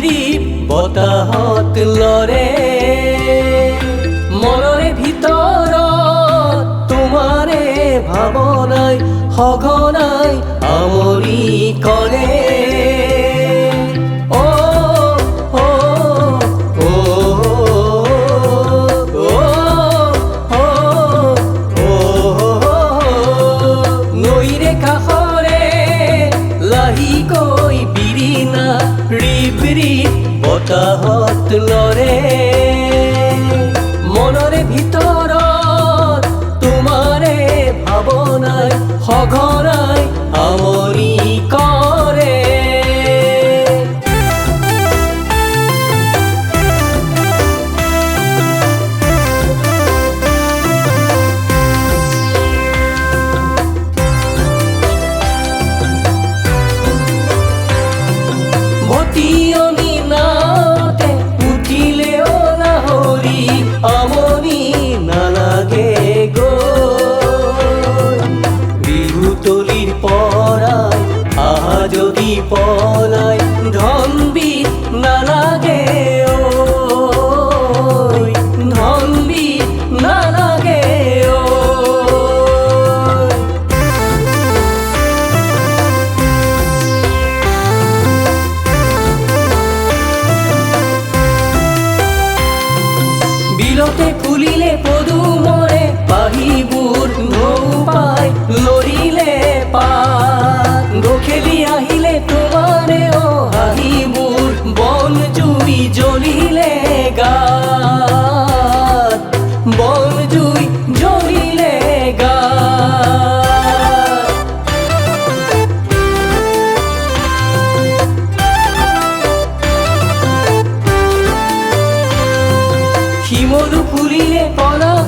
ৰিপ বতাহত লৰে মনৰে ভিতৰত তোমাৰে ভাৱনাই সঘনাই আমনি কৰে। নৈৰে কাষৰে লাহিকৈ বিৰিণা ৰিপ ৰিপ বতাহত লৰে মনৰে ভিতৰত তোমাৰে ভাৱনাই সঘনাই আমনি কৰে। ভটিয়নি নাওতে উঠিলেও নাহৰি আমনি নালাগে গৈ বিহুতলিৰ পৰাই আহা যদি পলাই ধনবিত নালাগে ঐ ধনবিত নালাগে ঐ। বিলতে ফুলিলে পদুমৰে পাহিবোৰ ঢৌ পাই লৰিলে পাত গখেলি আহিলে তোমাৰে হাঁহিবোৰ বন জুই জ্বলিলে গাত বন জুই জ্বলিলে গাত। শিমলু ফুলিলে পলাশ